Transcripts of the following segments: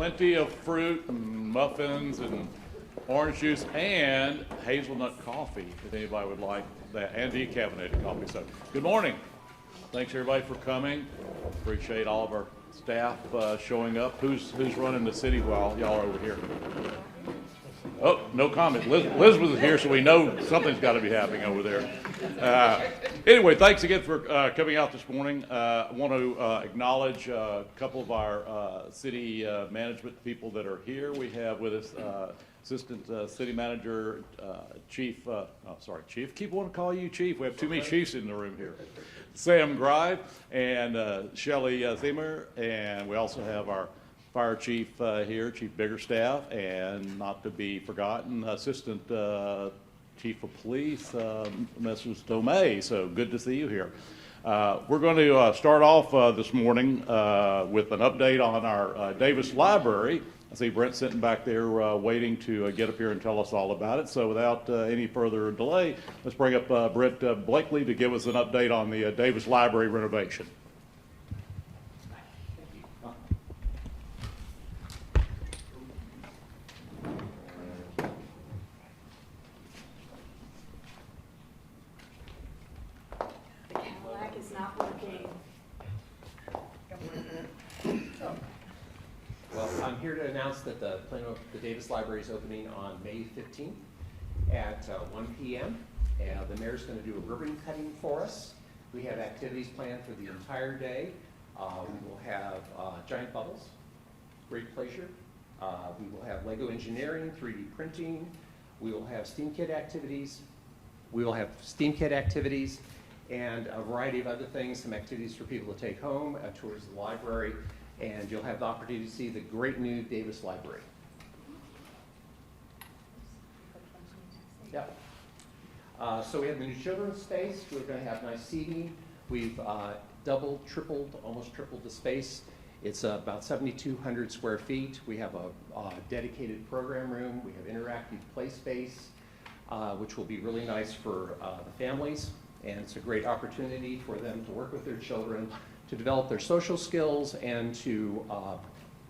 plenty of fruit and muffins and orange juice and hazelnut coffee, if anybody would like that, and decaffeinated coffee. So, good morning. Thanks everybody for coming. Appreciate all of our staff showing up. Who's running the city while y'all are over here? Oh, no comment. Elizabeth is here, so we know something's got to be happening over there. Anyway, thanks again for coming out this morning. I want to acknowledge a couple of our city management people that are here. We have with us Assistant City Manager, Chief, Chief, keep wanting to call you Chief. We have too many chiefs in the room here. Sam Grive and Shelley Zimmer, and we also have our Fire Chief here, Chief Biggerstaff, and not to be forgotten, Assistant Chief of Police, Mrs. Tomei. So good to see you here. We're going to start off this morning with an update on our Davis Library. I see Brent sitting back there waiting to get up here and tell us all about it. So without any further delay, let's bring up Brent Blakely to give us an update on the Davis Library renovation. I'm here to announce that the Davis Library is opening on May 15th at 1 p.m. The mayor's going to do a ribbon cutting for us. We have activities planned for the entire day. We will have giant bubbles, great pleasure. We will have Lego engineering, 3D printing. We will have STEAM Kit activities. And a variety of other things, some activities for people to take home, tours of the library, and you'll have the opportunity to see the great new Davis Library. Yep. So we have the new children's space. We're going to have nice seating. We've almost tripled the space. It's about 7,200 square feet. We have a dedicated program room. We have interactive play space, which will be really nice for the families. And it's a great opportunity for them to work with their children, to develop their social skills, and to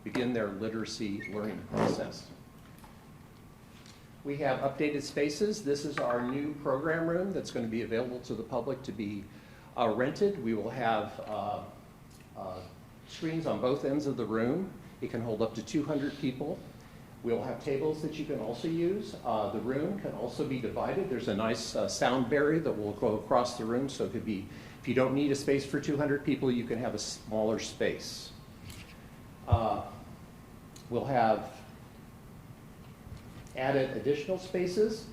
begin their literacy learning process. We have updated spaces. This is our new program room that's going to be available to the public to be rented. We will have screens on both ends of the room. It can hold up to 200 people. We'll have tables that you can also use. The room can also be divided. There's a nice sound barrier that will go across the room, so it could be, if you don't need a space for 200 people, you can have a smaller space. We'll have added additional spaces.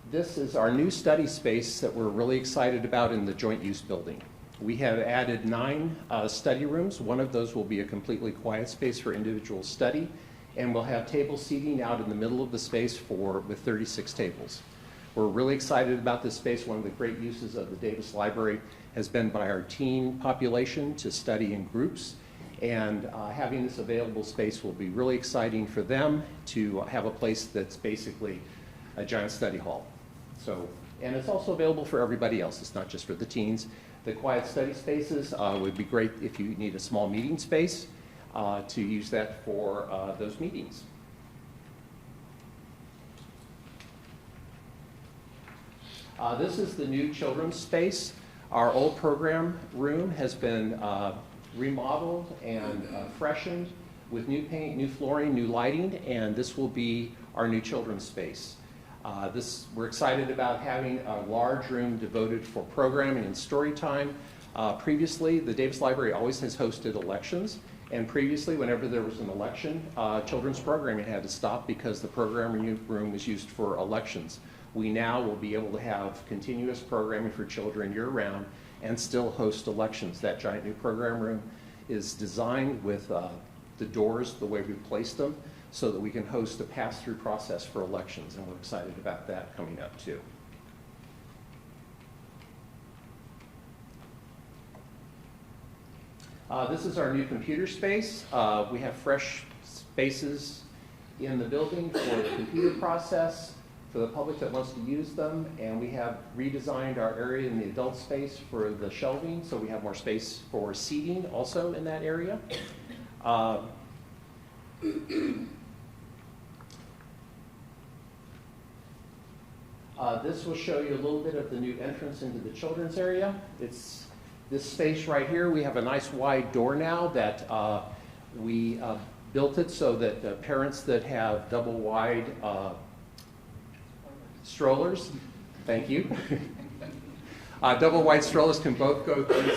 This is our new study space that we're really excited about in the joint use building. We have added 9 study rooms. One of those will be a completely quiet space for individual study. And we'll have table seating out in the middle of the space with 36 tables. We're really excited about this space. One of the great uses of the Davis Library has been by our teen population to study in groups. And having this available space will be really exciting for them to have a place that's basically a giant study hall. And it's also available for everybody else. It's not just for the teens. The quiet study spaces would be great if you need a small meeting space. To use that for those meetings. This is the new children's space. Our old program room has been remodeled and freshened with new paint, new flooring, new lighting, and this will be our new children's space. We're excited about having a large room devoted for programming and story time. Previously, the Davis Library always has hosted elections. And previously, whenever there was an election, children's programming had to stop because the programming room was used for elections. We now will be able to have continuous programming for children year-round and still host elections. That giant new program room is designed with the doors, the way we've placed them, so that we can host a pass-through process for elections, and we're excited about that coming up too. This is our new computer space. We have fresh spaces in the building for the computer process, for the public that wants to use them, and we have redesigned our area in the adult space for the shelving, so we have more space for seating also in that area. This will show you a little bit of the new entrance into the children's area. It's this space right here. We have a nice wide door now that we built it so that parents that have double wide strollers, thank you, double wide strollers can both go through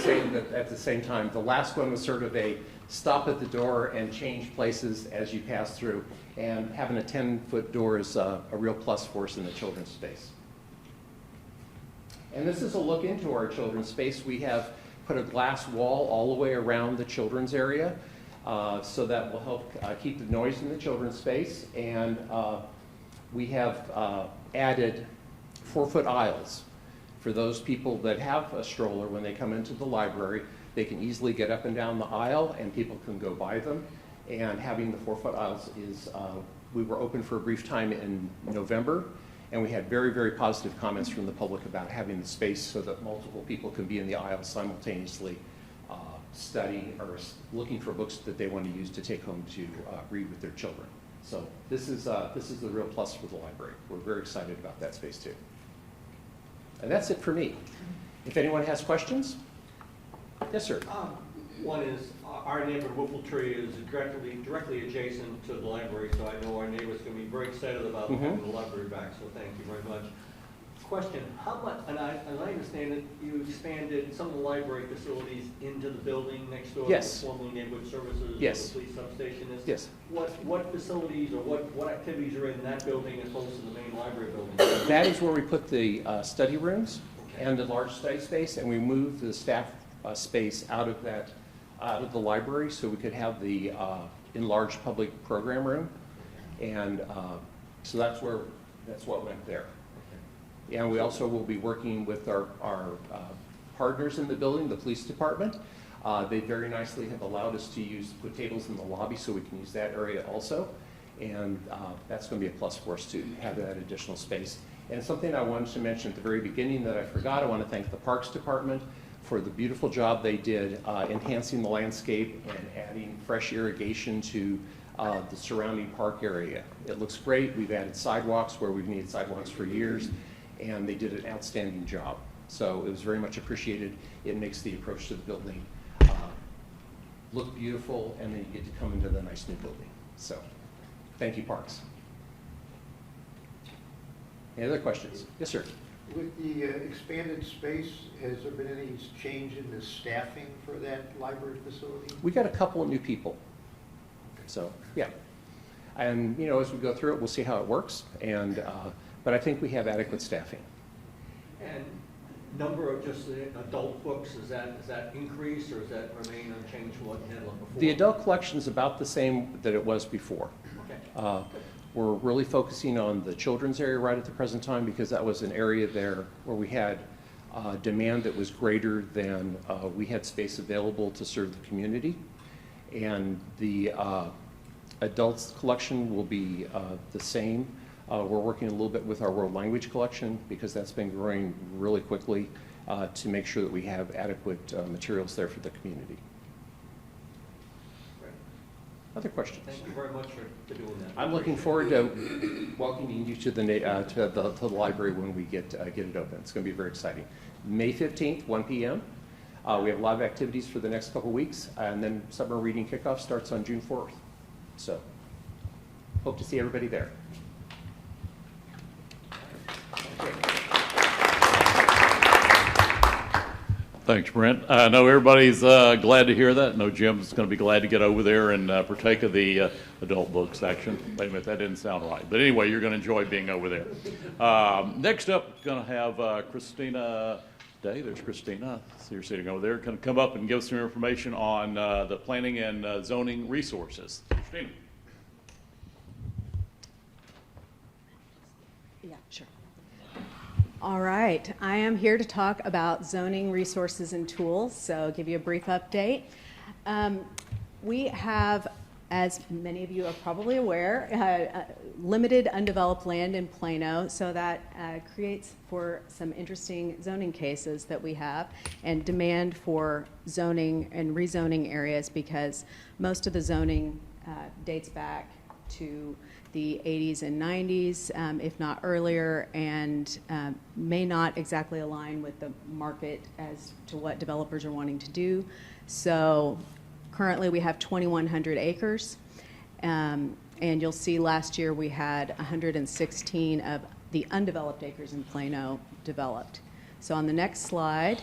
at the same time. The last one was sort of a stop at the door and change places as you pass through. And having a 10-foot door is a real plus for us in the children's space. And this is a look into our children's space. We have put a glass wall all the way around the children's area, so that will help keep the noise in the children's space. And we have added 4-foot aisles for those people that have a stroller. When they come into the library, they can easily get up and down the aisle and people can go by them. And having the 4-foot aisles is, we were open for a brief time in November, and we had very, very positive comments from the public about having the space so that multiple people can be in the aisle simultaneously studying or looking for books that they want to use to take home to read with their children. So this is the real plus for the library. We're very excited about that space too. And that's it for me. If anyone has questions? Yes, sir. One is, our neighbor Whiffletree is directly adjacent to the library, so I know our neighbor's going to be very excited about having the library back, so thank you very much. Question, how much, and I understand that you expanded some of the library facilities into the building next door? Yes. The formerly neighborhood services? Yes. The police substation is? Yes. What facilities or what activities are in that building as opposed to the main library building? That is where we put the study rooms and the large study space, and we moved the staff space out of the library so we could have the enlarged public program room. And so that's what went there. And we also will be working with our partners in the building, the police department. They very nicely have allowed us to put tables in the lobby so we can use that area also. And that's going to be a plus for us to have that additional space. And something I wanted to mention at the very beginning that I forgot, I want to thank the Parks Department for the beautiful job they did enhancing the landscape and adding fresh irrigation to the surrounding park area. It looks great. We've added sidewalks where we've needed sidewalks for years, and they did an outstanding job. So it was very much appreciated. It makes the approach to the building look beautiful, and then you get to come into the nice new building. So thank you, Parks. Any other questions? Yes, sir. With the expanded space, has there been any change in the staffing for that library facility? We got a couple of new people. So, yeah. And, you know, as we go through it, we'll see how it works. And, but I think we have adequate staffing. And number of just the adult books, is that increase or does that remain unchanged from what you had before? The adult collection is about the same that it was before. Okay. We're really focusing on the children's area right at the present time because that was an area there where we had demand that was greater than we had space available to serve the community. And the adults collection will be the same. We're working a little bit with our world language collection because that's been growing really quickly to make sure that we have adequate materials there for the community. Other questions? Thank you very much for doing that. I'm looking forward to welcoming you to the library when we get it open. It's going to be very exciting. May 15th, 1 p.m. We have a lot of activities for the next couple weeks, and then summer reading kickoff starts on June 4th. So, hope to see everybody there. Thanks, Brent. I know everybody's glad to hear that. I know Jim's going to be glad to get over there and partake of the adult book section. Wait a minute, that didn't sound right. But anyway, you're going to enjoy being over there. Next up, going to have Christina Day. There's Christina. So you're sitting over there. Going to come up and give us some information on the planning and zoning resources. Christina. Yeah, sure. All right, I am here to talk about zoning resources and tools, so I'll give you a brief update. We have, as many of you are probably aware, limited undeveloped land in Plano, so that creates for some interesting zoning cases that we have and demand for zoning and rezoning areas because most of the zoning dates back to the 80s and 90s, if not earlier, and may not exactly align with the market as to what developers are wanting to do. So currently we have 2,100 acres, and you'll see last year we had 116 of the undeveloped acres in Plano developed. So on the next slide,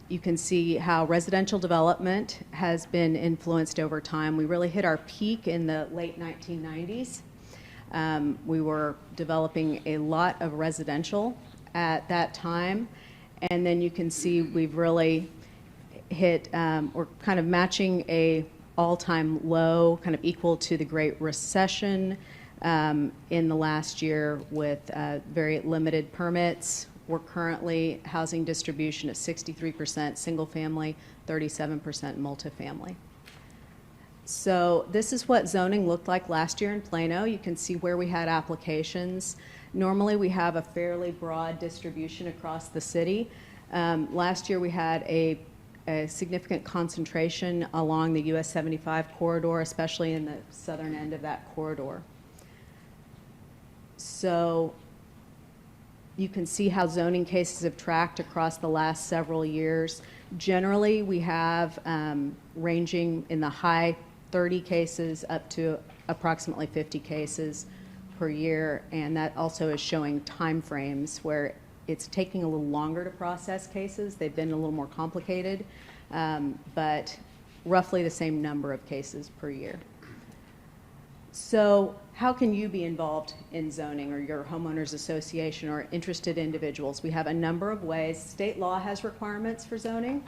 you can see how residential development has been influenced over time. We really hit our peak in the late 1990s. We were developing a lot of residential at that time, and then you can see we've really hit, we're kind of matching a all-time low, kind of equal to the Great Recession in the last year with very limited permits. We're currently housing distribution at 63% single family, 37% multifamily. So this is what zoning looked like last year in Plano. You can see where we had applications. Normally we have a fairly broad distribution across the city. Last year we had a significant concentration along the US 75 corridor, especially in the southern end of that corridor. So you can see how zoning cases have tracked across the last several years. Generally, we have ranging in the high 30 cases up to approximately 50 cases per year, and that also is showing time frames where it's taking a little longer to process cases. They've been a little more complicated, but roughly the same number of cases per year. So how can you be involved in zoning, or your homeowners association or interested individuals? We have a number of ways. State law has requirements for zoning,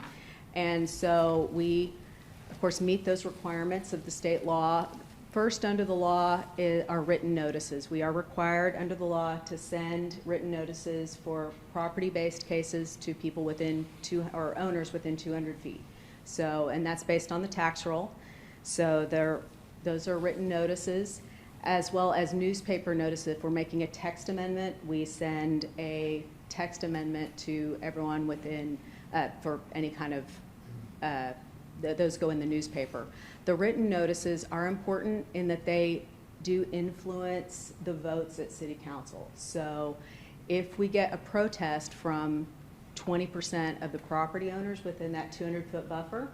and so we, of course, meet those requirements of the state law. First, under the law are written notices. We are required under the law to send written notices for property-based cases to people within or owners within 200 feet. So, and that's based on the tax roll. So those are written notices, as well as newspaper notices. If we're making a text amendment, we send a text amendment to everyone within, for any kind of, those go in the newspaper. The written notices are important in that they do influence the votes at City Council. So if we get a protest from 20% of the property owners within that 200-foot buffer,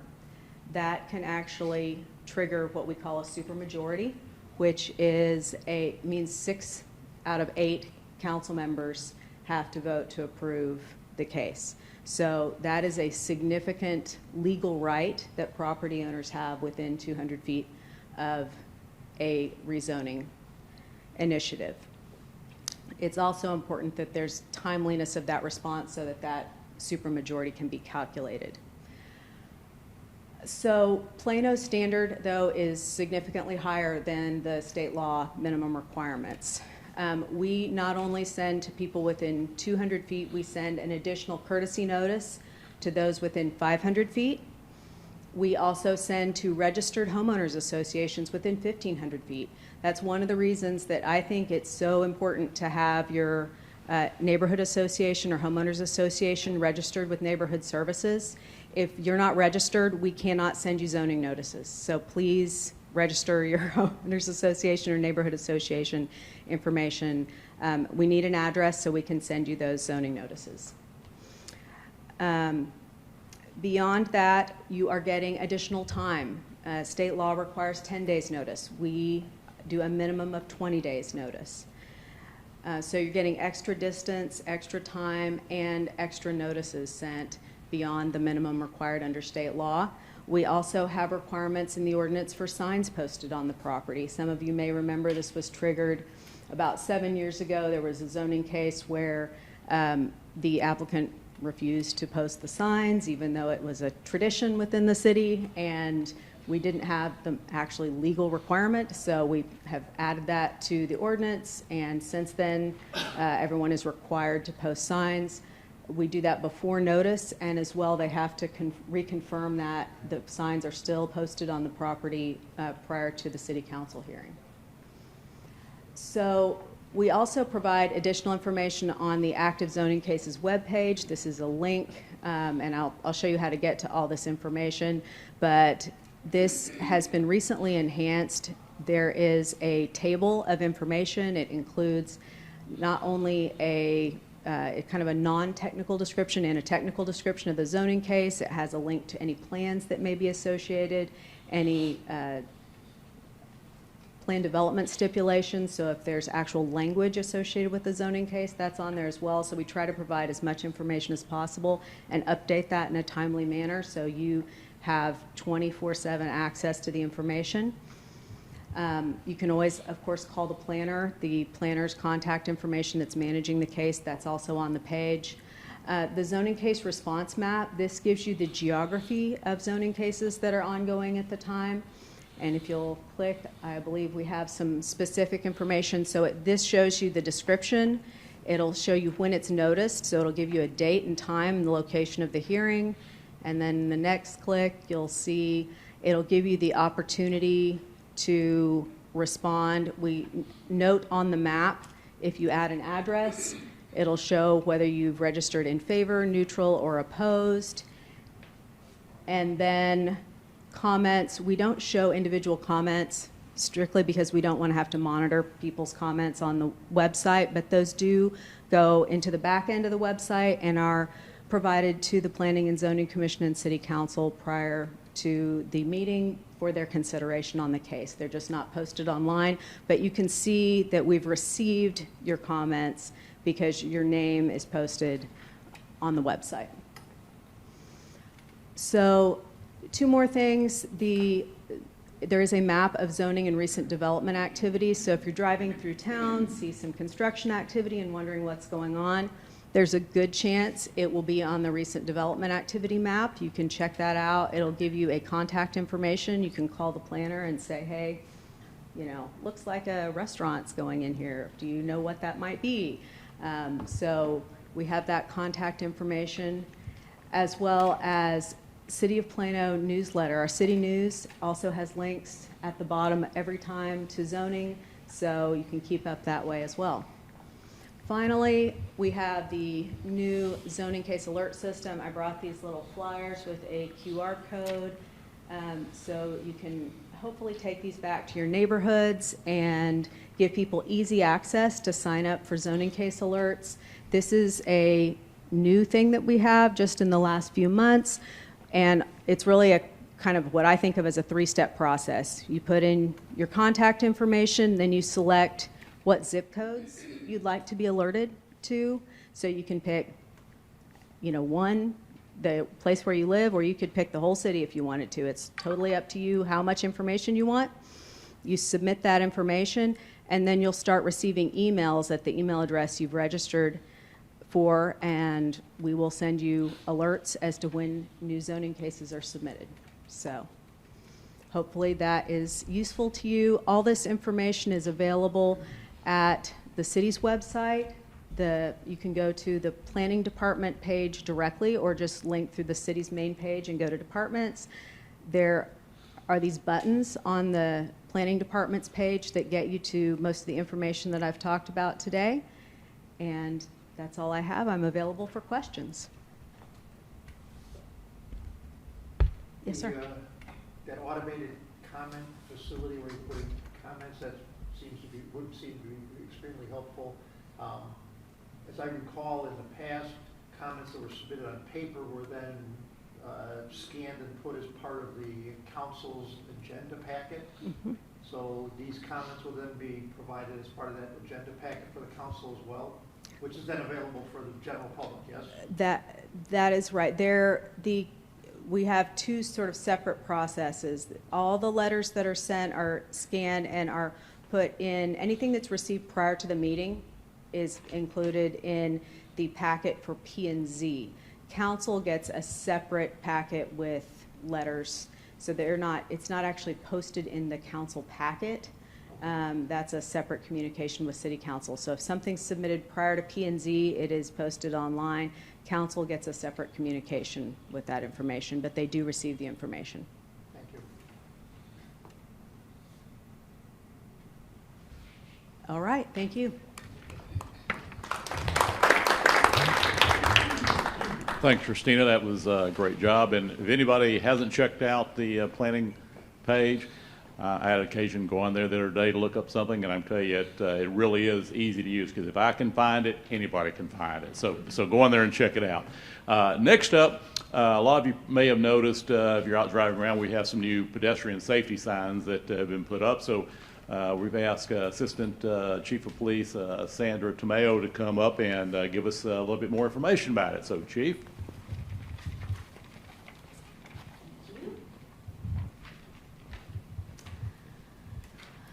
that can actually trigger what we call a supermajority, which means 6 out of 8 council members have to vote to approve the case. So that is a significant legal right that property owners have within 200 feet of a rezoning initiative. It's also important that there's timeliness of that response so that that supermajority can be calculated. So Plano's standard, though, is significantly higher than the state law minimum requirements. We not only send to people within 200 feet, we send an additional courtesy notice to those within 500 feet. We also send to registered homeowners associations within 1,500 feet. That's one of the reasons that I think it's so important to have your neighborhood association or homeowners association registered with neighborhood services. If you're not registered, we cannot send you zoning notices. So please register your homeowners association or neighborhood association information. We need an address so we can send you those zoning notices. Beyond that, you are getting additional time. State law requires 10 days notice. We do a minimum of 20 days notice. So you're getting extra distance, extra time, and extra notices sent beyond the minimum required under state law. We also have requirements in the ordinance for signs posted on the property. Some of you may remember this was triggered about 7 years ago. There was a zoning case where the applicant refused to post the signs, even though it was a tradition within the city, and we didn't have the actually legal requirement, so we have added that to the ordinance, and since then, everyone is required to post signs. We do that before notice, and as well, they have to reconfirm that the signs are still posted on the property prior to the city council hearing. So we also provide additional information on the active zoning cases webpage. This is a link, and I'll show you how to get to all this information, but This has been recently enhanced. There is a table of information. It includes not only a kind of a non-technical description and a technical description of the zoning case. It has a link to any plans that may be associated, any plan development stipulations. So if there's actual language associated with the zoning case, that's on there as well. So we try to provide as much information as possible and update that in a timely manner so you have 24/7 access to the information. You can always, of course, call the planner. The planner's contact information that's managing the case, that's also on the page. The zoning case response map, this gives you the geography of zoning cases that are ongoing at the time. And if you'll click, I believe we have some specific information. So this shows you the description. It'll show you when it's noticed. So it'll give you a date and time and the location of the hearing. And then the next click, you'll see it'll give you the opportunity to respond. We note on the map, if you add an address, it'll show whether you've registered in favor, neutral, or opposed. And then comments, we don't show individual comments strictly because we don't want to have to monitor people's comments on the website, but those do go into the back end of the website and are provided to the Planning and Zoning Commission and City Council prior to the meeting for their consideration on the case. They're just not posted online, but you can see that we've received your comments because your name is posted on the website. So 2 more things. There is a map of zoning and recent development activities. So if you're driving through town, see some construction activity and wondering what's going on, there's a good chance it will be on the recent development activity map. You can check that out. It'll give you a contact information. You can call the planner and say, hey, looks like a restaurant's going in here. Do you know what that might be? So we have that contact information, as well as City of Plano newsletter. Our city news also has links at the bottom every time to zoning, so you can keep up that way as well. Finally, we have the new zoning case alert system. I brought these little flyers with a QR code, so you can hopefully take these back to your neighborhoods and give people easy access to sign up for zoning case alerts. This is a new thing that we have just in the last few months, and it's really a kind of what I think of as a 3-step process. You put in your contact information, then you select what zip codes you'd like to be alerted to. So you can pick, one, the place where you live, or you could pick the whole city if you wanted to. It's totally up to you how much information you want. You submit that information, and then you'll start receiving emails at the email address you've registered for, and we will send you alerts as to when new zoning cases are submitted. So hopefully that is useful to you. All this information is available at the city's website. You can go to the planning department page directly, or just link through the city's main page and go to departments. There are these buttons on the planning department's page that get you to most of the information that I've talked about today. And that's all I have. I'm available for questions. Yes, sir. That automated comment facility where you put in comments, that would seem to be extremely helpful. As I recall, in the past, comments that were submitted on paper were then scanned and put as part of the council's agenda packet. Mm-hmm. So these comments will then be provided as part of that agenda packet for the council as well, which is then available for the general public, yes? That is right. We have 2 sort of separate processes. All the letters that are sent are scanned and are put in. Anything that's received prior to the meeting is included in the packet for P&Z. Council gets a separate packet with letters, so it's not actually posted in the council packet. That's a separate communication with City Council. So if something's submitted prior to P&Z, it is posted online. Council gets a separate communication with that information, but they do receive the information. Thank you. All right, thank you. Thanks, Christina. That was a great job. And if anybody hasn't checked out the planning page. I had occasion going there the other day to look up something, and I'm telling you, it really is easy to use, because if I can find it, anybody can find it. So go on there and check it out. Next up, a lot of you may have noticed, if you're out driving around, we have some new pedestrian safety signs that have been put up. So we've asked Assistant Chief of Police Sandra Tomeo to come up and give us a little bit more information about it. So, Chief.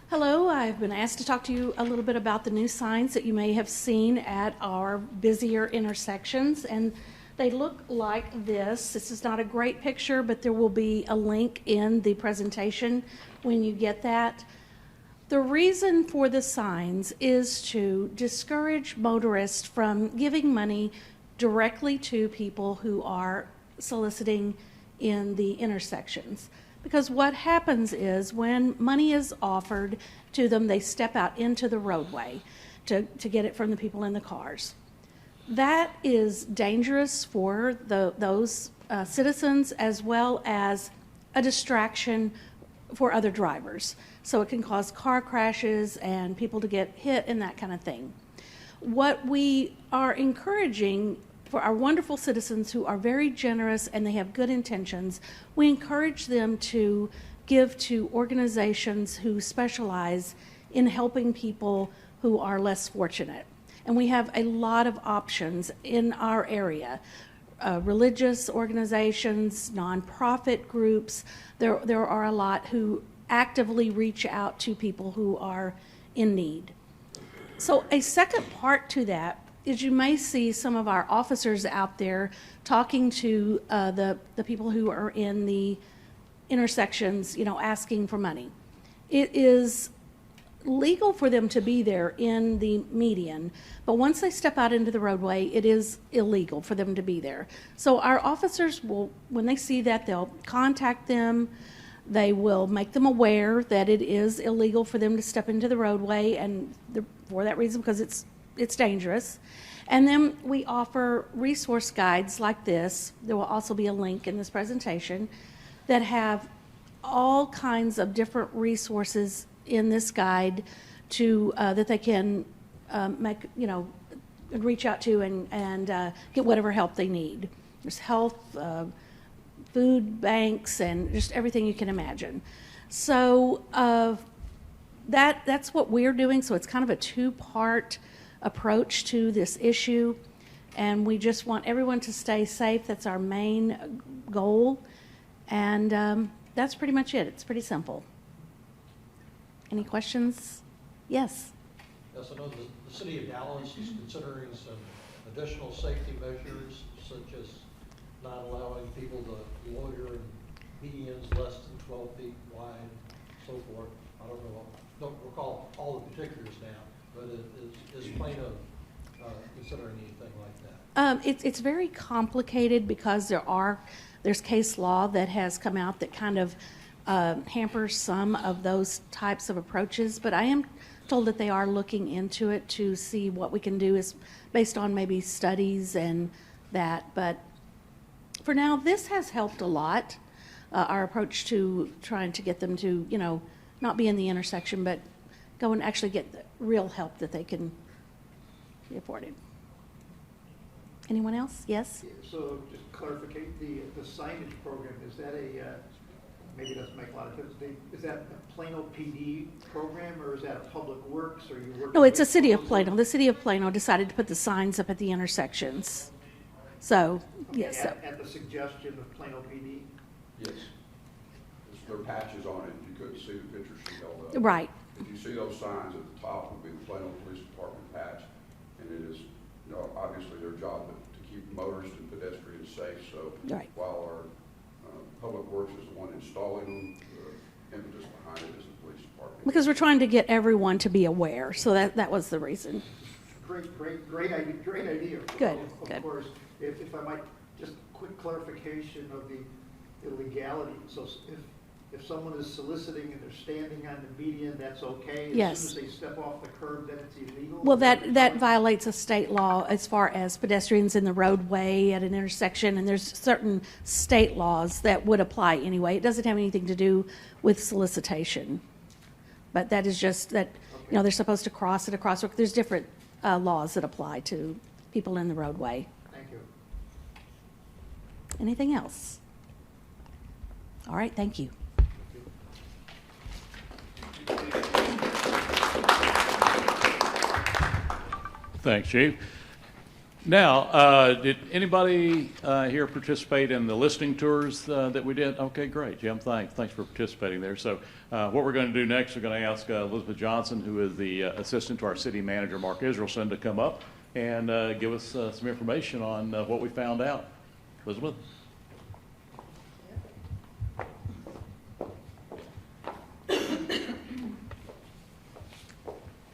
Hello, I've been asked to talk to you a little bit about the new signs that you may have seen at our busier intersections, and they look like this. This is not a great picture, but there will be a link in the presentation when you get that. The reason for the signs is to discourage motorists from giving money directly to people who are soliciting in the intersections. Because what happens is when money is offered to them, they step out into the roadway to get it from the people in the cars. That is dangerous for those citizens, as well as a distraction for other drivers. So it can cause car crashes and people to get hit and that kind of thing. What we are encouraging for our wonderful citizens who are very generous and they have good intentions, we encourage them to give to organizations who specialize in helping people who are less fortunate. And we have a lot of options in our area. Religious organizations, nonprofit groups, there are a lot who actively reach out to people who are in need. So a second part to that is you may see some of our officers out there talking to the people who are in the intersections, asking for money. It is legal for them to be there in the median, but once they step out into the roadway, it is illegal for them to be there. So our officers will, when they see that, they'll contact them. They will make them aware that it is illegal for them to step into the roadway, and for that reason, because it's dangerous. And then we offer resource guides like this. There will also be a link in this presentation that have all kinds of different resources in this guide to that they can reach out to and get whatever help they need. There's health, food banks, and just everything you can imagine. So that's what we're doing. So it's kind of a two-part approach to this issue, and we just want everyone to stay safe. That's our main goal, and that's pretty much it. It's pretty simple. Any questions? Yes? Yes, I know the city of Dallas is considering some additional safety measures, such as not allowing people to loiter in medians less than 12 feet wide, so forth. I don't recall all the particulars now, but is Plano considering anything like that? It's very complicated because there's case law that has come out that kind of hampers some of those types of approaches, but I am told that they are looking into it to see what we can do is based on maybe studies and that. But for now, this has helped a lot, our approach to trying to get them to, not be in the intersection, but go and actually get the real help that they can be afforded. Anyone else? Yes? So just clarificate, the signage program, is that maybe it doesn't make a lot of sense, is that a Plano PD program, or is that a Public Works, or you work? No, it's a city of Plano. The city of Plano decided to put the signs up at the intersections. So, Okay, yes. At the suggestion of Plano PD? Yes. There are patches on it. You couldn't see the picture she held up. Right. If you see those signs at the top, will be the Plano Police Department patch. And it is, obviously their job to keep motorists and pedestrians safe. So Right. while our Public Works is the one installing them, the impetus behind it is the police department. Because we're trying to get everyone to be aware. So that was the reason. Great idea. Good, Of good. course, if I might, just quick clarification of the illegality. So if if someone is soliciting and they're standing on the median, that's okay? Yes. As soon as they step off the curb, then it's illegal? Well, Is what you're that telling me? violates a state law as far as pedestrians in the roadway at an intersection, and there's certain state laws that would apply anyway. It doesn't have anything to do with solicitation. But that is just that, you know, they're supposed to cross at a crosswalk. There's different laws that apply to people in the roadway. Thank you. Anything else? All right, thank you. Thanks, Chief. Now, did anybody here participate in the listening tours that we did? Okay, great, Jim, thanks for participating there. So what we're going to do next, we're going to ask Elizabeth Johnson, who is the assistant to our city manager, Mark Israelson, to come up and give us some information on what we found out. Elizabeth?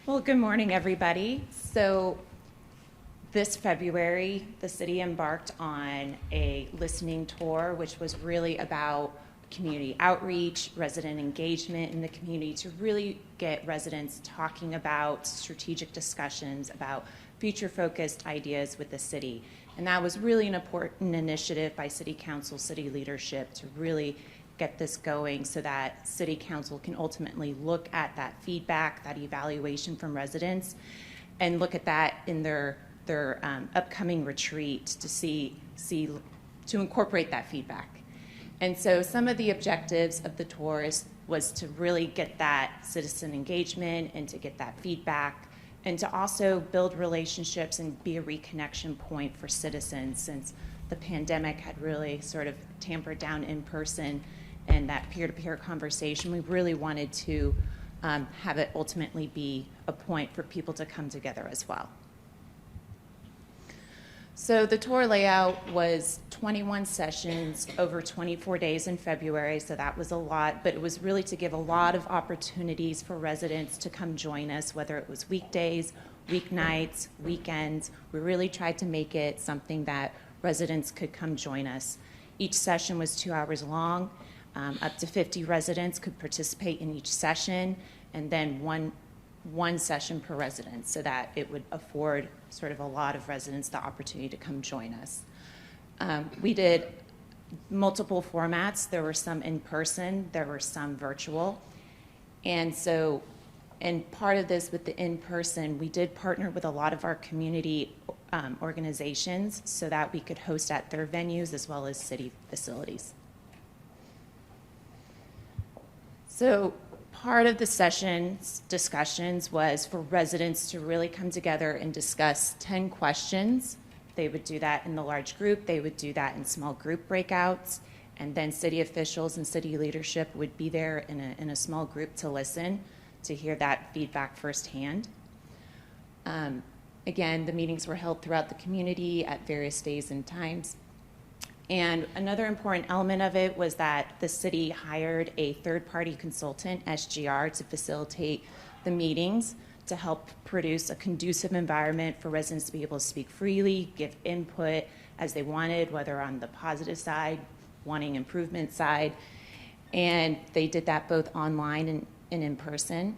Well, good morning, everybody. So this February, the city embarked on a listening tour, which was really about community outreach, resident engagement in the community to really get residents talking about strategic discussions about future-focused ideas with the city. And that was really an important initiative by City Council, city leadership to really get this going so that City Council can ultimately look at that feedback, that evaluation from residents, and look at that in their upcoming retreat to incorporate that feedback. And so some of the objectives of the tour was to really get that citizen engagement and to get that feedback and to also build relationships and be a reconnection point for citizens since the pandemic had really sort of tampered down in person and that peer-to-peer conversation. We really wanted to have it ultimately be a point for people to come together as well. So the tour layout was 21 sessions over 24 days in February, so that was a lot, but it was really to give a lot of opportunities for residents to come join us, whether it was weekdays, weeknights, weekends. We really tried to make it something that residents could come join us. Each session was 2 hours long. Up to 50 residents could participate in each session, and then one session per resident, so that it would afford sort of a lot of residents the opportunity to come join us. We did multiple formats. There were some in person, there were some virtual. And part of this with the in-person, we did partner with a lot of our community organizations so that we could host at their venues as well as city facilities. So part of the session's discussions was for residents to really come together and discuss 10 questions. They would do that in the large group. They would do that in small group breakouts. And then city officials and city leadership would be there in a small group to listen, to hear that feedback firsthand. Again, the meetings were held throughout the community at various days and times. And another important element of it was that the city hired a third-party consultant, SGR, to facilitate the meetings, to help produce a conducive environment for residents to be able to speak freely, give input as they wanted, whether on the positive side, wanting improvement side. And they did that both online and in person.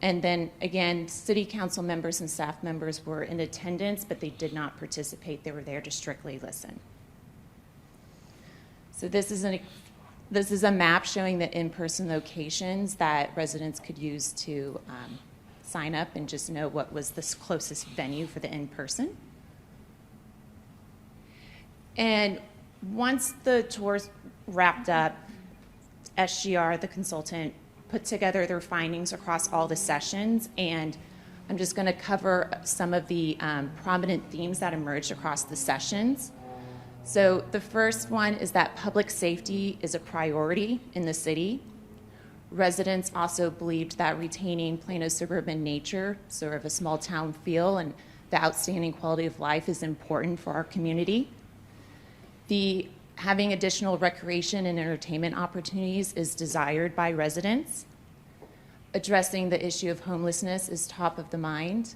And then again, city council members and staff members were in attendance, but they did not participate. They were there to strictly listen. So this is a map showing the in-person locations that residents could use to sign up and just know what was the closest venue for the in-person. And once the tours wrapped up, SGR, the consultant, put together their findings across all the sessions, and I'm just going to cover some of the prominent themes that emerged across the sessions. So the first one is that public safety is a priority in the city. Residents also believed that retaining Plano's suburban nature, sort of a small town feel, and the outstanding quality of life is important for our community. Having additional recreation and entertainment opportunities is desired by residents. Addressing the issue of homelessness is top of the mind.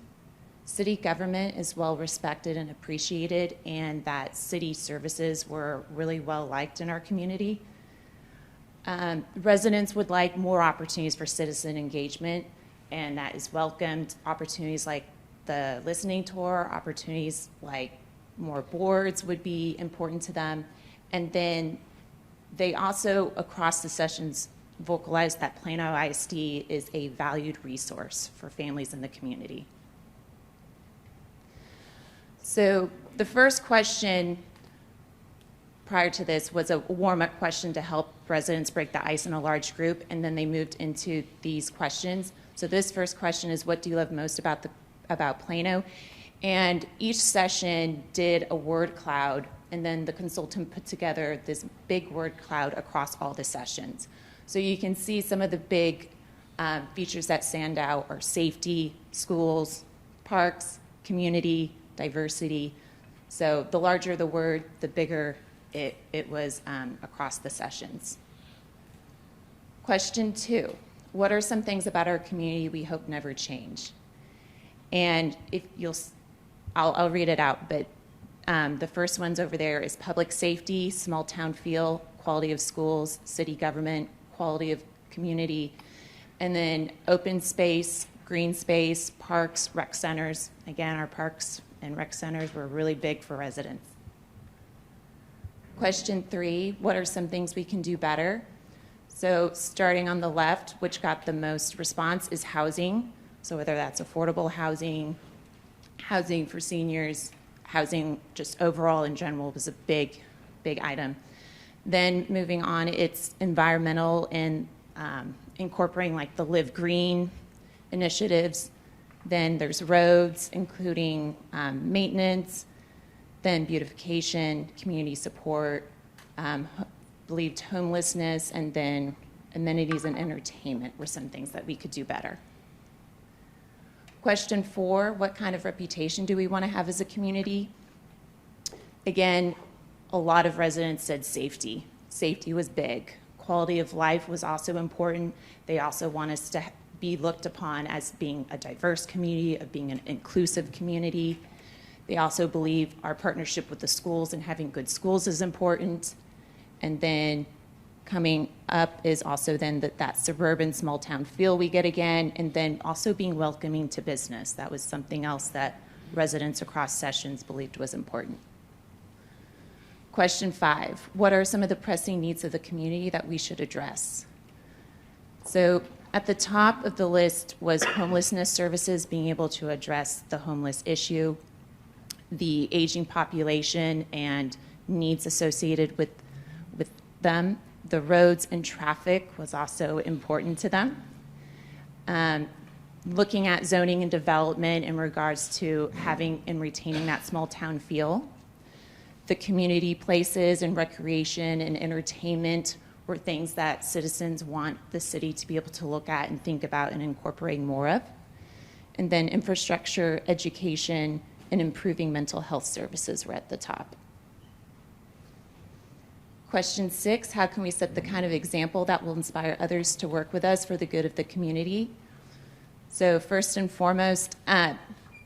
City government is well respected and appreciated, and that city services were really well liked in our community. Residents would like more opportunities for citizen engagement, and that is welcomed. Opportunities like the listening tour, opportunities like more boards would be important to them. And then they also, across the sessions, vocalize that Plano ISD is a valued resource for families in the community. So the first question prior to this was a warm-up question to help residents break the ice in a large group, and then they moved into these questions. So this first question is, what do you love most about Plano? And each session did a word cloud, and then the consultant put together this big word cloud across all the sessions. So you can see some of the big features that stand out are safety, schools, parks, community, diversity. So the larger the word, the bigger it was across the sessions. Question 2, what are some things about our community we hope never change? And if you'll, I'll read it out, but the first one's over there is public safety, small town feel, quality of schools, city government, quality of community, and then open space, green space, parks, rec centers. Again, our parks and rec centers were really big for residents. Question 3, what are some things we can do better? So starting on the left, which got the most response, is housing. So whether that's affordable housing, housing for seniors, housing just overall in general was a big item. Then moving on, it's environmental and incorporating like the Live Green initiatives. Then there's roads, including maintenance, then beautification, community support, believed homelessness, and then amenities and entertainment were some things that we could do better. Question 4, what kind of reputation do we want to have as a community? Again, a lot of residents said safety. Safety was big. Quality of life was also important. They also want us to be looked upon as being a diverse community, of being an inclusive community. They also believe our partnership with the schools and having good schools is important. And then coming up is also then that suburban small town feel we get again, and then also being welcoming to business. That was something else that residents across sessions believed was important. Question 5, what are some of the pressing needs of the community that we should address? So at the top of the list was homelessness services, being able to address the homeless issue, the aging population and needs associated with them. The roads and traffic was also important to them. Looking at zoning and development in regards to having and retaining that small town feel. The community places and recreation and entertainment were things that citizens want the city to be able to look at and think about and incorporate more of. And then infrastructure, education, and improving mental health services were at the top. Question 6, how can we set the kind of example that will inspire others to work with us for the good of the community? So first and foremost,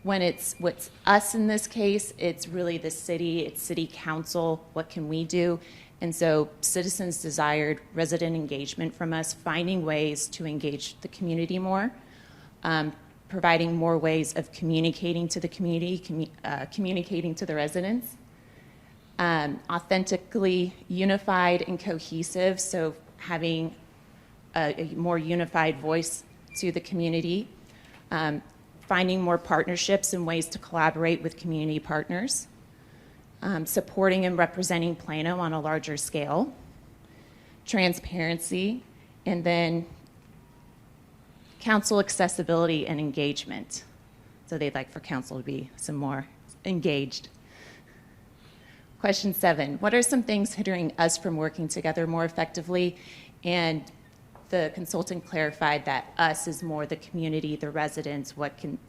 when it's what's us in this case, it's really the city, it's city council, what can we do? And so citizens desired resident engagement from us, finding ways to engage the community more, providing more ways of communicating to the community, communicating to the residents. Authentically unified and cohesive, so having a more unified voice to the community, finding more partnerships and ways to collaborate with community partners, supporting and representing Plano on a larger scale, transparency, and then council accessibility and engagement. So they'd like for council to be some more engaged. Question 7, what are some things hindering us from working together more effectively? And the consultant clarified that us is more the community, the residents, what can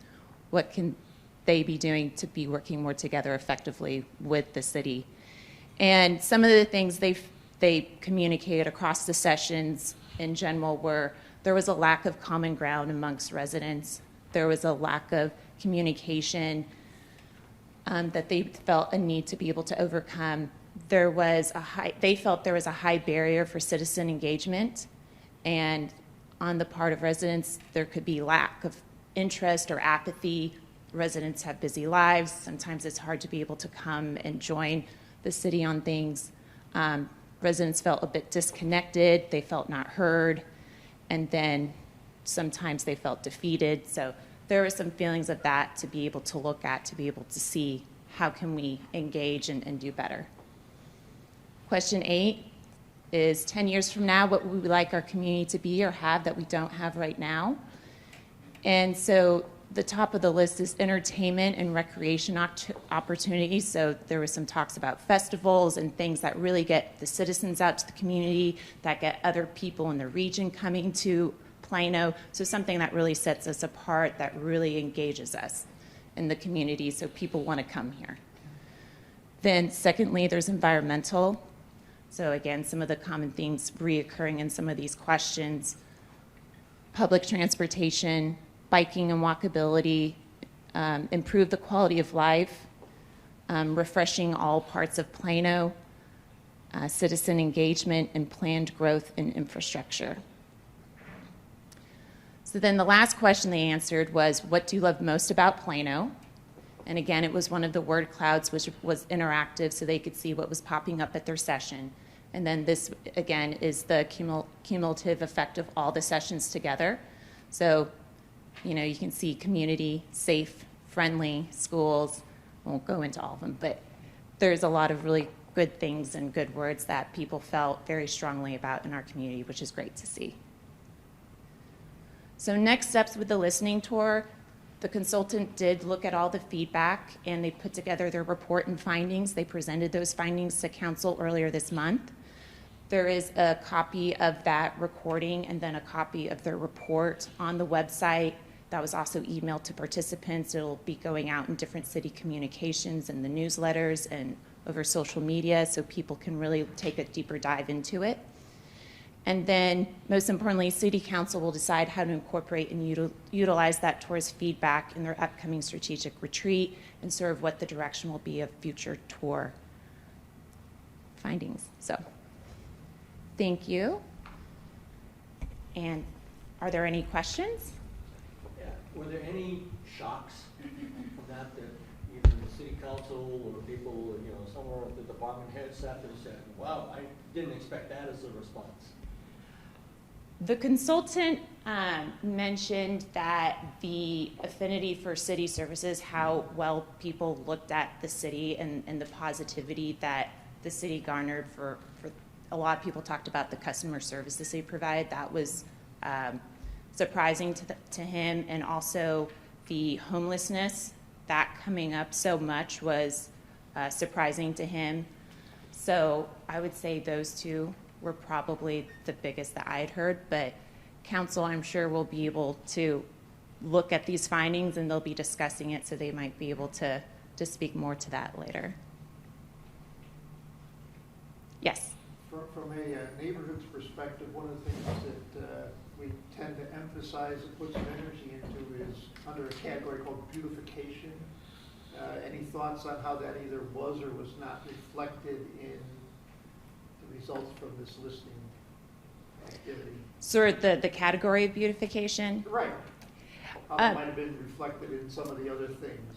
they be doing to be working more together effectively with the city? And some of the things they communicated across the sessions in general were there was a lack of common ground amongst residents. There was a lack of communication that they felt a need to be able to overcome. they felt there was a high barrier for citizen engagement, and on the part of residents, there could be lack of interest or apathy. Residents have busy lives. Sometimes it's hard to be able to come and join the city on things. Residents felt a bit disconnected. They felt not heard. And then sometimes they felt defeated. So there were some feelings of that to be able to look at, to be able to see how can we engage and do better. Question 8 is 10 years from now, what would we like our community to be or have that we don't have right now? And so the top of the list is entertainment and recreation opportunities. So there was some talks about festivals and things that really get the citizens out to the community, that get other people in the region coming to Plano. So something that really sets us apart, that really engages us in the community so people want to come here. Then secondly, there's environmental. So again, some of the common themes reoccurring in some of these questions: public transportation, biking and walkability, improve the quality of life, refreshing all parts of Plano, citizen engagement, and planned growth in infrastructure. So then the last question they answered was, what do you love most about Plano? And again, it was one of the word clouds, which was interactive, so they could see what was popping up at their session. And then this, again, is the cumulative effect of all the sessions together. So, you know, you can see community, safe, friendly, schools. I won't go into all of them, but there's a lot of really good things and good words that people felt very strongly about in our community, which is great to see. So next steps with the listening tour, the consultant did look at all the feedback and they put together their report and findings. They presented those findings to council earlier this month. There is a copy of that recording and then a copy of their report on the website that was also emailed to participants. It'll be going out in different city communications and the newsletters and over social media so people can really take a deeper dive into it. And then, most importantly, City Council will decide how to incorporate and utilize that tour's feedback in their upcoming strategic retreat and sort of what the direction will be of future tour findings. So, thank you. And are there any questions? Yeah. Were there any shocks from that either the City Council or people, you know, somewhere at the department head sat there and said, wow, I didn't expect that as a response? The consultant mentioned that the affinity for city services, how well people looked at the city and the positivity that the city garnered for a lot of people talked about the customer service the city provided. That was surprising to him, and also the homelessness, that coming up so much was surprising to him. So I would say those two were probably the biggest that I had heard, but council, I'm sure, will be able to look at these findings and they'll be discussing it, so they might be able to speak more to that later. Yes? From a neighborhood's perspective, one of the things that we tend to emphasize and put some energy into is under a category called beautification. Any thoughts on how that either was or was not reflected in results from this listening activity? Sort of the category of beautification? Right. How that might have been reflected in some of the other things.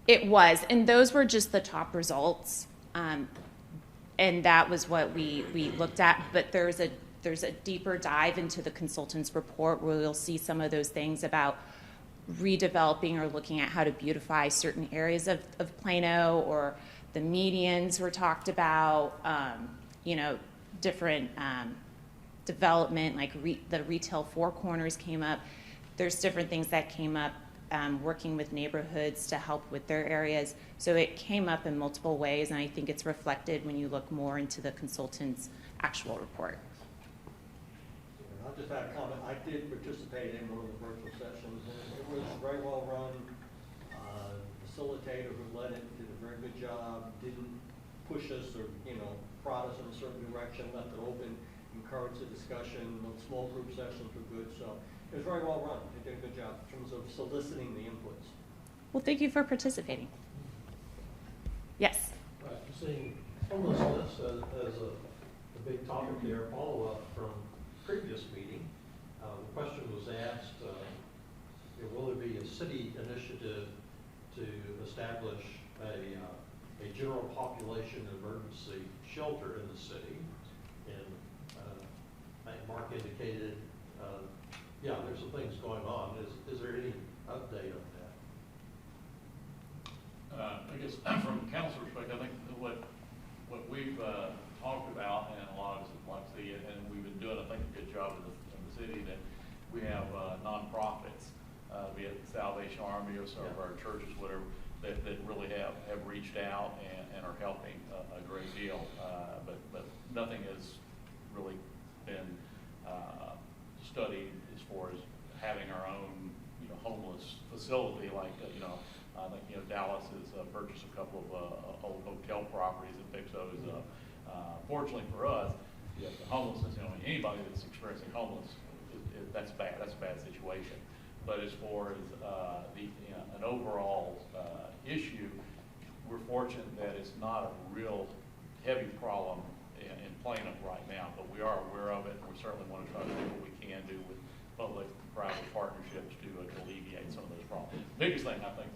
It was, and those were just the top results. And that was what we looked at, but there's a deeper dive into the consultant's report where you'll see some of those things about redeveloping or looking at how to beautify certain areas of Plano, or the medians were talked about, you know, different development, like the retail four corners came up. There's different things that came up, working with neighborhoods to help with their areas. So it came up in multiple ways, and I think it's reflected when you look more into the consultant's actual report. I'll just add a comment. I did participate in one of the virtual sessions, and it was very well run. Facilitator who led it did a very good job, didn't push us or, you know, prod us in a certain direction, left it open, encouraged the discussion. The small group sessions were good, so it was very well run. They did a good job in terms of soliciting the inputs. Well, thank you for participating. Yes? Right, seeing Homelessness as a big topic there, follow-up from previous meeting. The question was asked, will there be a city initiative to establish a general population emergency shelter in the city? And Mark indicated, yeah, there's some things going on. Is there any update on that? I guess from council perspective, I think what we've talked about, and a lot of us would like to see it, and we've been doing, I think, a good job in the city, that we have nonprofits, be it Salvation Army or some of our churches, whatever, that really have reached out and are helping a great deal. But nothing has really been studied as far as having our own, homeless facility like, I think, Dallas has purchased a couple of old hotel properties and fixed those up. Fortunately for us, the homelessness, anybody that's experiencing homeless, that's bad. That's a bad situation. But as far as an overall issue, we're fortunate that it's not a real heavy problem in Plano right now, but we are aware of it, and we certainly want to try to do what we can do with public-private partnerships to alleviate some of those problems. The biggest thing I think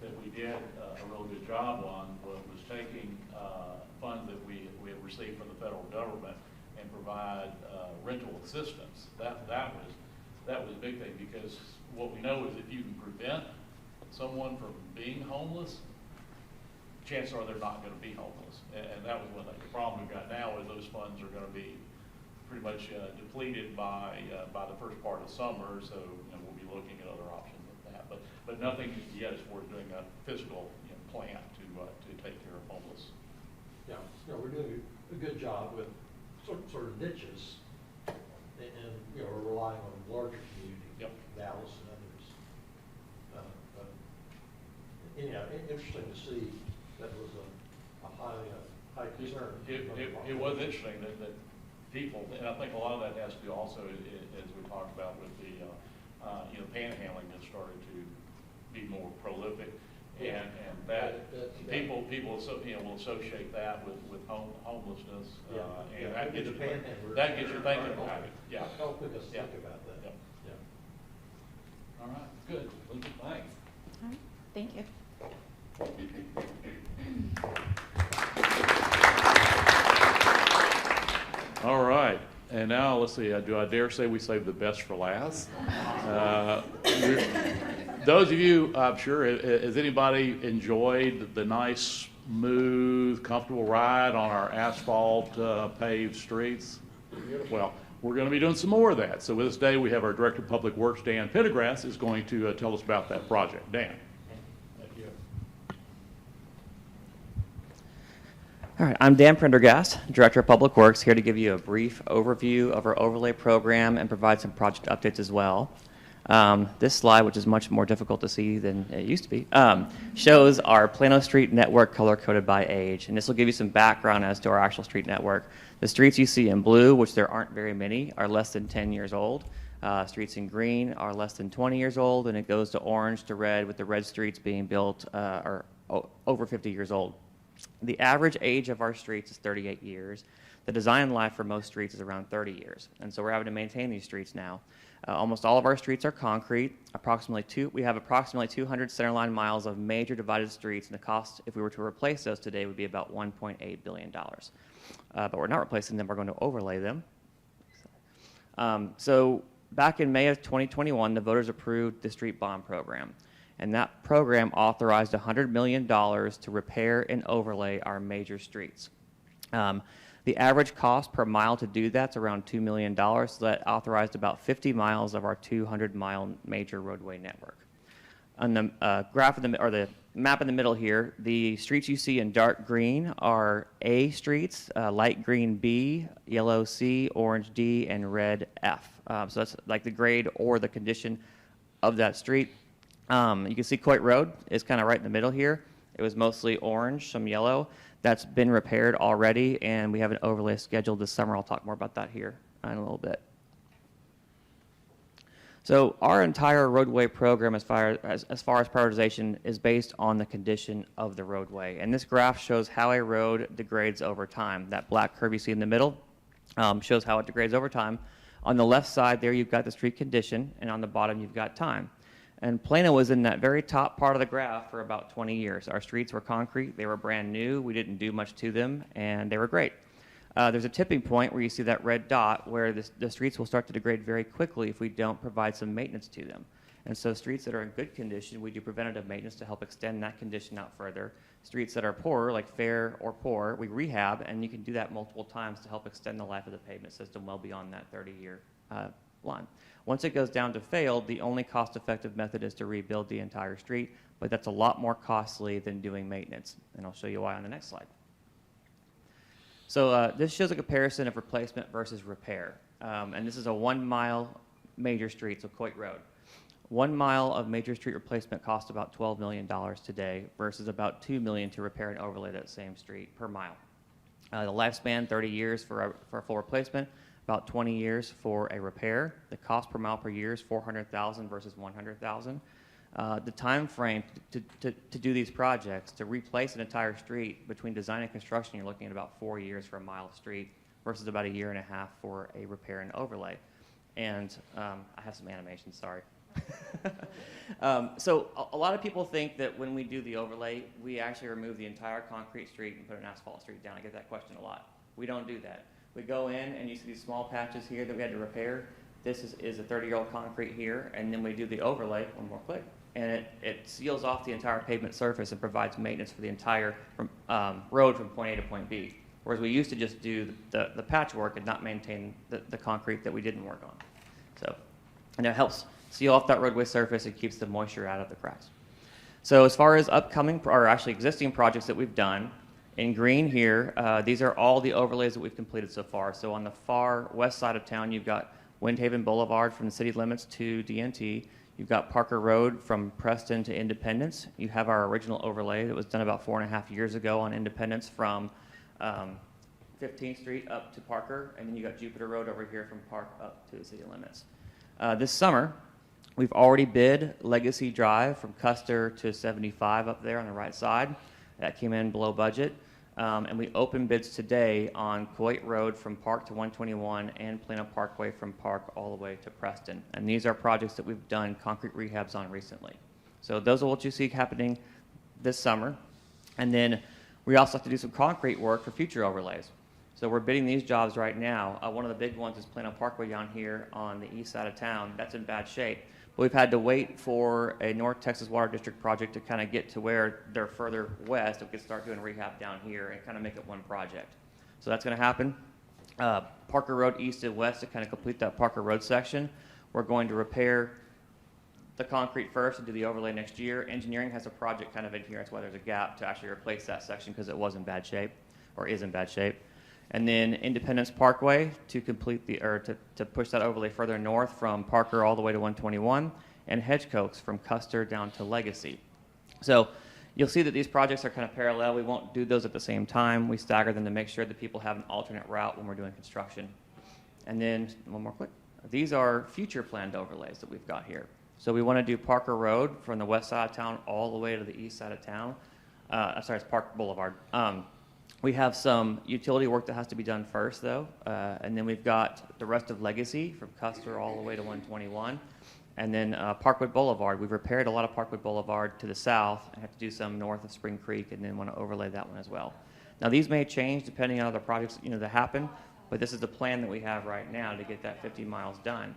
that we did a really good job on was taking funds that we have received from the federal government and provide rental assistance. That was a big thing, because what we know is if you can prevent someone from being homeless, chances are they're not going to be homeless. And that was one thing. The problem we've got now is those funds are going to be pretty much depleted by the first part of summer, so we'll be looking at other options like that. But nothing yet as far as doing a physical plan to take care of homeless. Yeah, we're doing a good job with sort of niches, and we're relying on larger communities, Yep. Dallas and others. Anyhow, interesting to see that was a high concern. It was interesting that people, and I think a lot of that has to do also, as we talked about with the panhandling that started to be more prolific, and that people will associate that with homelessness, and that gets you thinking about it. Yeah. Helping us think about that. Yep. Yeah. All right, good. Thanks. All right, thank you. All right, and now let's see, do I dare say we saved the best for last? Those of you, I'm sure, has anybody enjoyed the nice, smooth, comfortable ride on our asphalt paved streets? Well, we're going to be doing some more of that. So with us today, we have our Director of Public Works, Dan Pendergrass, is going to tell us about that project. Dan. All right, I'm Dan Prendergast, Director of Public Works, here to give you a brief overview of our overlay program and provide some project updates as well. This slide, which is much more difficult to see than it used to be, shows our Plano street network color-coded by age, and this will give you some background as to our actual street network. The streets you see in blue, which there aren't very many, are less than 10 years old. Streets in green are less than 20 years old, and it goes to orange to red, with the red streets being built are over 50 years old. The average age of our streets is 38 years. The design life for most streets is around 30 years, and so we're having to maintain these streets now. Almost all of our streets are concrete. We have approximately 200 centerline miles of major divided streets, and the cost, if we were to replace those today, would be about $1.8 billion. But we're not replacing them, we're going to overlay them. So back in May of 2021, the voters approved the street bond program. And that program authorized $100 million to repair and overlay our major streets. The average cost per mile to do that's around $2 million, so that authorized about 50 miles of our 200-mile major roadway network. On the graph or the map in the middle here, the streets you see in dark green are A streets, light green B, yellow C, orange D, and red F. So that's like the grade or the condition of that street. You can see Coit Road is kind of right in the middle here. It was mostly orange, some yellow. That's been repaired already, and we have an overlay scheduled this summer. I'll talk more about that here in a little bit. So our entire roadway program, as far as prioritization, is based on the condition of the roadway. And this graph shows how a road degrades over time. That black curve you see in the middle shows how it degrades over time. On the left side there, you've got the street condition, and on the bottom, you've got time. And Plano was in that very top part of the graph for about 20 years. Our streets were concrete. They were brand new. We didn't do much to them, and they were great. There's a tipping point where you see that red dot where the streets will start to degrade very quickly if we don't provide some maintenance to them. And so streets that are in good condition, we do preventative maintenance to help extend that condition out further. Streets that are poorer, like fair or poor, we rehab, and you can do that multiple times to help extend the life of the pavement system well beyond that 30-year line. Once it goes down to failed, the only cost-effective method is to rebuild the entire street, but that's a lot more costly than doing maintenance. And I'll show you why on the next slide. So this shows a comparison of replacement versus repair. And this is a 1 mile major street, so Coit Road. 1 mile of major street replacement costs about $12 million today versus about $2 million to repair and overlay that same street per mile. The lifespan, 30 years for a full replacement, about 20 years for a repair. The cost per mile per year is $400,000 versus $100,000. The time frame to do these projects, to replace an entire street between design and construction, you're looking at about 4 years for a mile of street versus about 1.5 years for a repair and overlay. And I have some animations, sorry. So a lot of people think that when we do the overlay, we actually remove the entire concrete street and put an asphalt street down. I get that question a lot. We don't do that. We go in and you see these small patches here that we had to repair. This is a 30-year-old concrete here, and then we do the overlay, one more click, and it seals off the entire pavement surface and provides maintenance for the entire road from point A to point B. Whereas we used to just do the patchwork and not maintain the concrete that we didn't work on. So, and it helps seal off that roadway surface and keeps the moisture out of the cracks. So as far as upcoming, or actually existing projects that we've done, in green here, these are all the overlays that we've completed so far. So on the far west side of town, you've got Windhaven Boulevard from the city limits to DNT. You've got Parker Road from Preston to Independence. You have our original overlay that was done about 4.5 years ago on Independence from 15th Street up to Parker. And then you got Jupiter Road over here from Park up to the city limits. This summer, we've already bid Legacy Drive from Custer to 75 up there on the right side. That came in below budget. And we opened bids today on Coit Road from Park to 121 and Plano Parkway from Park all the way to Preston. And these are projects that we've done concrete rehabs on recently. So those are what you see happening this summer. And then we also have to do some concrete work for future overlays. So we're bidding these jobs right now. One of the big ones is Plano Parkway down here on the east side of town. That's in bad shape. But we've had to wait for a North Texas Water District project to kind of get to where they're further west. We can start doing rehab down here and kind of make it one project. So that's going to happen. Parker Road east and west to kind of complete that Parker Road section. We're going to repair the concrete first and do the overlay next year. Engineering has a project kind of in here. That's why there's a gap to actually replace that section because it was in bad shape or is in bad shape. And then Independence Parkway to complete to push that overlay further north from Parker all the way to 121, and Hedgecoats from Custer down to Legacy. So you'll see that these projects are kind of parallel. We won't do those at the same time. We stagger them to make sure that people have an alternate route when we're doing construction. And then one more click. These are future planned overlays that we've got here. So we want to do Parker Road from the west side of town all the way to the east side of town. Sorry, it's Park Boulevard. We have some utility work that has to be done first, though, and then we've got the rest of Legacy from Custer all the way to 121, and then Parkwood Boulevard. We've repaired a lot of Parkwood Boulevard to the south and have to do some north of Spring Creek, and then want to overlay that one as well. Now, these may change depending on other projects that happen, but this is the plan that we have right now to get that 50 miles done.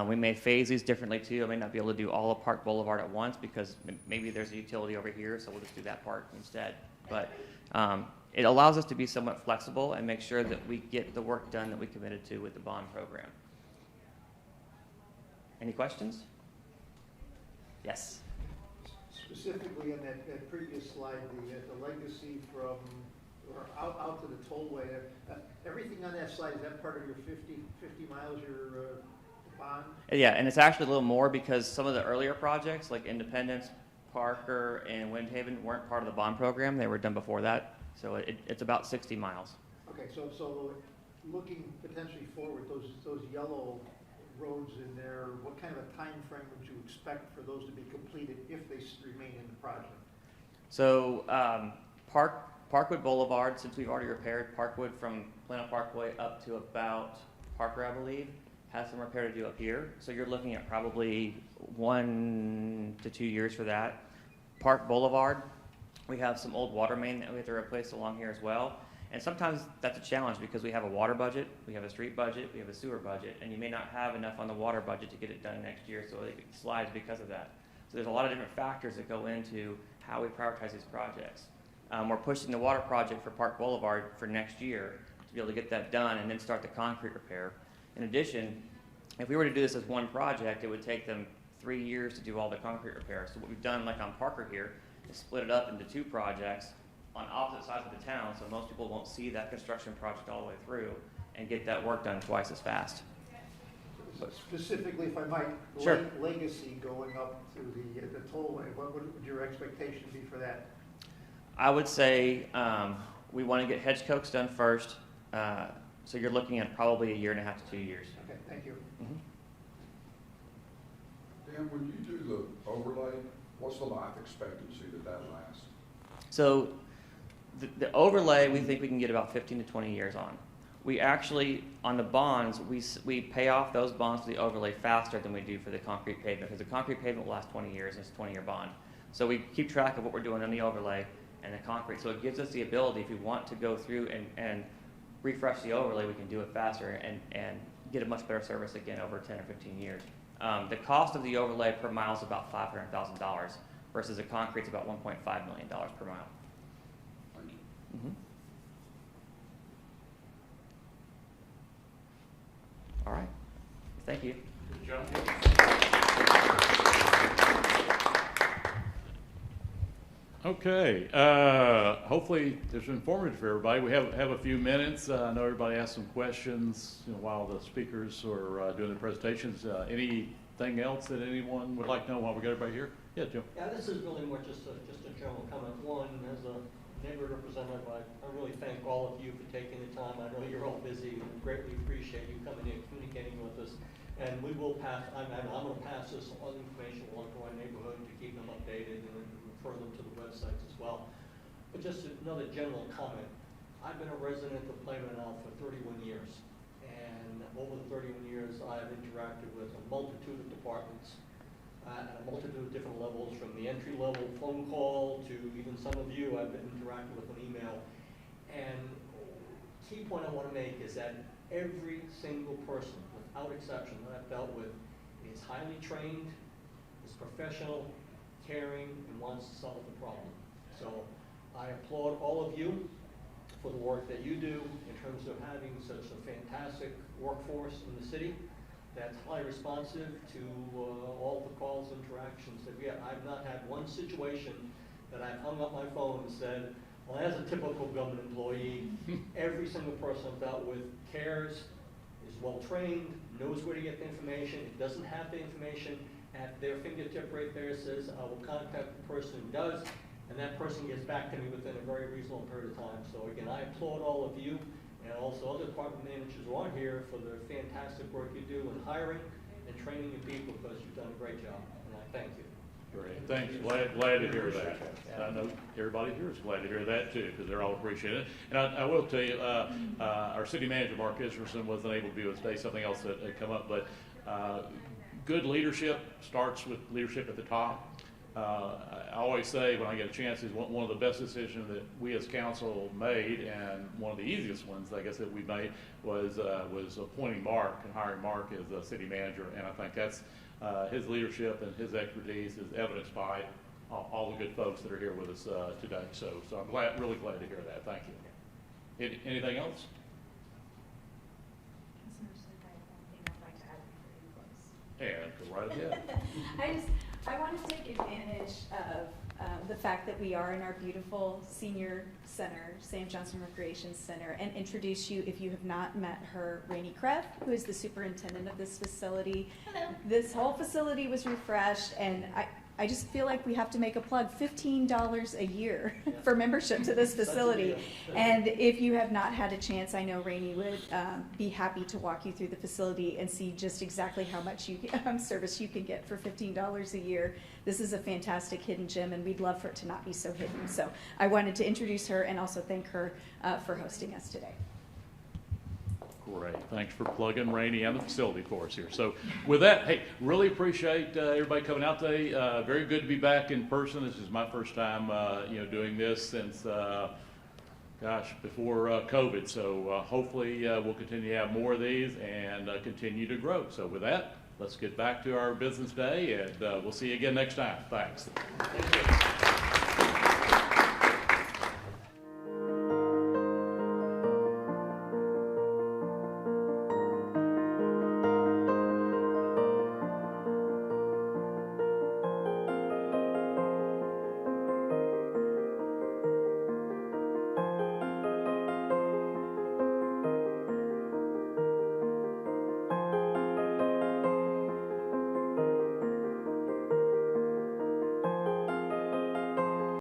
We may phase these differently, too. I may not be able to do all of Park Boulevard at once because maybe there's a utility over here, so we'll just do that part instead. But it allows us to be somewhat flexible and make sure that we get the work done that we committed to with the bond program. Any questions? Yes. Specifically on that previous slide, the legacy from, or out to the tollway, everything on that slide, is that part of your 50 miles, your bond? Yeah, and it's actually a little more because some of the earlier projects like Independence, Parker, and Windhaven weren't part of the bond program. They were done before that. So it's about 60 miles. Okay, so looking potentially forward, those yellow roads in there? What kind of a time frame would you expect for those to be completed if they remain in the project? So Parkwood Boulevard, since we've already repaired Parkwood from Plano Parkway up to about Parker, I believe, has some repair to do up here. So you're looking at probably 1 to 2 years for that. Park Boulevard, we have some old water main that we have to replace along here as well. And sometimes that's a challenge because we have a water budget, we have a street budget, we have a sewer budget, and you may not have enough on the water budget to get it done next year, so it slides because of that. So there's a lot of different factors that go into how we prioritize these projects. We're pushing the water project for Park Boulevard for next year to be able to get that done and then start the concrete repair. In addition, if we were to do this as one project, it would take them 3 years to do all the concrete repairs. So what we've done, like on Parker here, is split it up into 2 projects on opposite sides of the town, so most people won't see that construction project all the way through and get that work done twice as fast. Specifically, if I might, Sure. Legacy going up to the tollway, what would your expectation be for that? I would say we want to get hedge coats done first, so you're looking at probably 1.5 to 2 years. Okay, thank you. Mhm. Dan, when you do the overlay, what's the life expectancy that lasts? So the overlay, we think we can get about 15 to 20 years on. We actually, on the bonds, we pay off those bonds for the overlay faster than we do for the concrete pavement, because the concrete pavement will last 20 years and it's a 20-year bond. So we keep track of what we're doing on the overlay and the concrete. So it gives us the ability, if we want to go through and refresh the overlay, we can do it faster and get a much better service again over 10 or 15 years. The cost of the overlay per mile is about $500,000 versus the concrete's about $1.5 million per mile. Thank you. Mm-hmm. All right. Thank you. Good job. Okay, hopefully it's informative for everybody. We have a few minutes. I know everybody asked some questions, while the speakers are doing their presentations. Anything else that anyone would like to know while we got everybody here? Yeah, Joe. Yeah, this is really more just a general comment. One, as a neighborhood representative, I really thank all of you for taking the time. I know you're all busy and greatly appreciate you coming in, communicating with us. And we will pass, I'm going to pass this all information along to our neighborhood to keep them updated and refer them to the websites as well. But just another general comment. I've been a resident of Plano now for 31 years. And over the 31 years, I've interacted with a multitude of departments at a multitude of different levels, from the entry-level phone call to even some of you I've been interacting with on email. And key point I want to make is that every single person, without exception, that I've dealt with is highly trained, is professional, caring, and wants to solve the problem. So I applaud all of you for the work that you do in terms of having such a fantastic workforce in the city that's highly responsive to all the calls and interactions that we have. I've not had one situation that I've hung up my phone and said, well, as a typical government employee, every single person I've dealt with cares, is well-trained, knows where to get the information. It doesn't have the information at their fingertip right there. It says, I will contact the person who does, and that person gets back to me within a very reasonable period of time. So again, I applaud all of you and also other department managers who are here for the fantastic work you do in hiring and training your people, because you've done a great job, and I thank you. Great, thanks. Glad to hear that. I know everybody here is glad to hear that too, because they're all appreciating it. And I will tell you, our city manager, Mark Isherson, wasn't able to be with us today. Something else that had come up, but good leadership starts with leadership at the top. I always say when I get a chance, is one of the best decisions that we as council made, and one of the easiest ones, I guess, that we made was appointing Mark and hiring Mark as a city manager. And I think that's his leadership and his expertise is evidenced by all the good folks that are here with us today. So I'm really glad to hear that. Thank you. Anything else? And go right ahead. I want to take advantage of the fact that we are in our beautiful senior center, Sam Johnson Recreation Center, and introduce you, if you have not met her, Rainey Kreff, who is the superintendent of this facility. Hello. This whole facility was refreshed, and I just feel like we have to make a plug, $15 a year for membership to this facility. And if you have not had a chance, I know Rainey would be happy to walk you through the facility and see just exactly how much service you can get for $15 a year. This is a fantastic hidden gem, and we'd love for it to not be so hidden. So I wanted to introduce her and also thank her for hosting us today. Great. Thanks for plugging Rainey and the facility for us here. So with that, hey, really appreciate everybody coming out today. Very good to be back in person. This is my first time, doing this since, before COVID. So hopefully we'll continue to have more of these and continue to grow. So with that, let's get back to our business day, and we'll see you again next time. Thanks. Thank you.